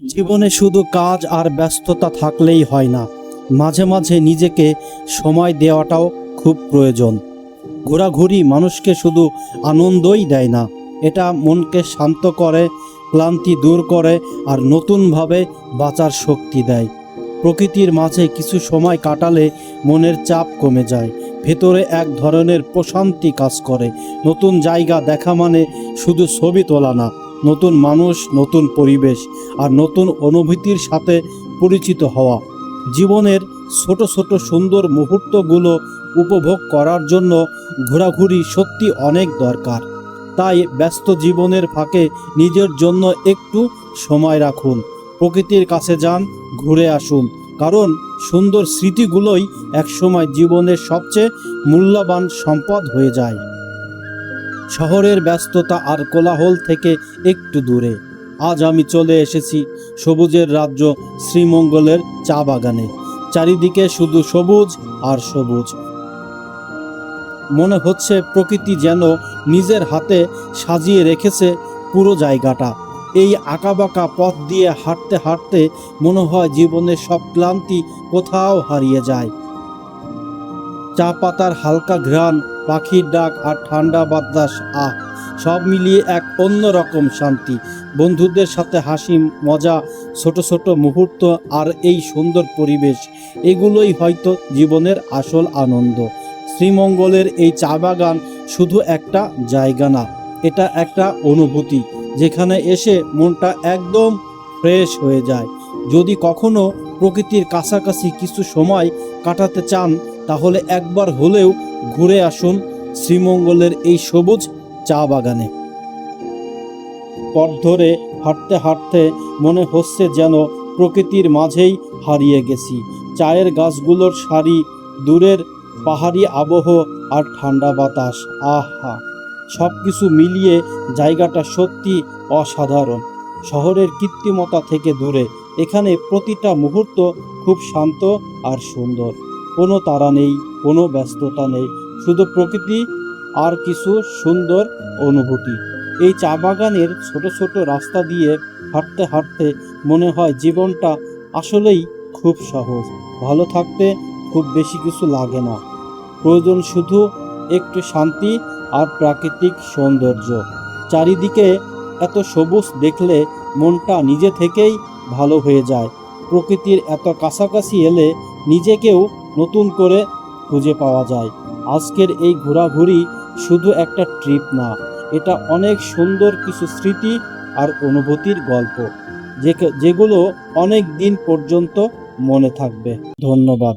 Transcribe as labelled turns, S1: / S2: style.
S1: জীবনে শুধু কাজ আর ব্যস্ততা থাকলেই হয় না, মাঝে মাঝে নিজেকে সময় দেওয়াটাও খুব প্রয়োজন। ঘোরাঘুরি মানুষকে শুধু আনন্দই দেয় না, এটা মনকে শান্ত করে, ক্লান্তি দূর করে আর নতুনভাবে বাঁচার শক্তি দেয়। প্রকৃতির মাঝে কিছু সময় কাটালে মনের চাপ কমে যায়, ভেতরে এক ধরনের প্রশান্তি কাজ করে। নতুন জায়গা দেখা মানে শুধু ছবি তোলা না, নতুন মানুষ, নতুন পরিবেশ আর নতুন অনুভূতির সাথে পরিচিত হওয়া। জীবনের ছোট ছোট সুন্দর মুহূর্তগুলো উপভোগ করার জন্য ঘোরাঘুরি সত্যি অনেক দরকার। তাই ব্যস্ত জীবনের ফাঁকে নিজের জন্য একটু সময় রাখুন, প্রকৃতির কাছে যান, ঘুরে আসুন, কারণ সুন্দর স্মৃতিগুলোই একসময় জীবনের সবচেয়ে মূল্যবান সম্পদ হয়ে যায়। শহরের ব্যস্ততা আর কোলাহল থেকে একটু দূরে আজ আমি চলে এসেছি সবুজের রাজ্য শ্রীমঙ্গলের চা বাগানে। চারিদিকে শুধু সবুজ আর সবুজ। মনে হচ্ছে প্রকৃতি যেন নিজের হাতে সাজিয়ে রেখেছে পুরো জায়গাটা। এই আঁকাবাঁকা পথ দিয়ে হাঁটতে হাঁটতে মনে হয় জীবনের সব ক্লান্তি কোথাও হারিয়ে যায়। চা পাতার হালকা ঘ্রাণ, পাখির ডাক আর ঠান্ডা বাতাস, সব মিলিয়ে এক অন্যরকম শান্তি। বন্ধুদের সাথে হাসি, মজা, ছোট ছোট মুহূর্ত আর এই সুন্দর পরিবেশ, এগুলোই হয়তো জীবনের আসল আনন্দ। শ্রীমঙ্গলের এই চা বাগান শুধু একটা জায়গা না, এটা একটা অনুভূতি, যেখানে এসে মনটা একদম ফ্রেশ হয়ে যায়। যদি কখনো প্রকৃতির কাছাকাছি কিছু সময় কাটাতে চান, তাহলে একবার হলেও ঘুরে আসুন শ্রীমঙ্গলের এই সবুজ চা বাগানে। পথ ধরে হাঁটতে হাঁটতে মনে হচ্ছে যেন প্রকৃতির মাঝেই হারিয়ে গেছি। চায়ের গাছগুলোর সারি, দূরের পাহাড়ি আবহ আর ঠান্ডা বাতাস, আহা, সব কিছু মিলিয়ে জায়গাটা সত্যি অসাধারণ। শহরের কৃত্রিমতা থেকে দূরে এখানে প্রতিটা মুহূর্ত খুব শান্ত আর সুন্দর। কোনো তাড়া নেই, কোনো ব্যস্ততা নেই, শুধু প্রকৃতি আর কিছু সুন্দর অনুভূতি। এই চা বাগানের ছোট ছোট রাস্তা দিয়ে হাঁটতে হাঁটতে মনে হয় জীবনটা আসলেই খুব সহজ। ভালো থাকতে খুব বেশি কিছু লাগে না, প্রয়োজন শুধু একটু শান্তি আর প্রাকৃতিক সৌন্দর্য। চারিদিকে এত সবুজ দেখলে মনটা নিজে থেকেই ভালো হয়ে যায়। প্রকৃতির এত কাছাকাছি এলে নিজেকেও নতুন করে খুঁজে পাওয়া যায়। আজকের এই ঘোরাঘুরি শুধু একটা ট্রিপ না, এটা অনেক সুন্দর কিছু স্মৃতি আর অনুভূতির গল্প, যেগুলো অনেক দিন পর্যন্ত মনে থাকবে। ধন্যবাদ।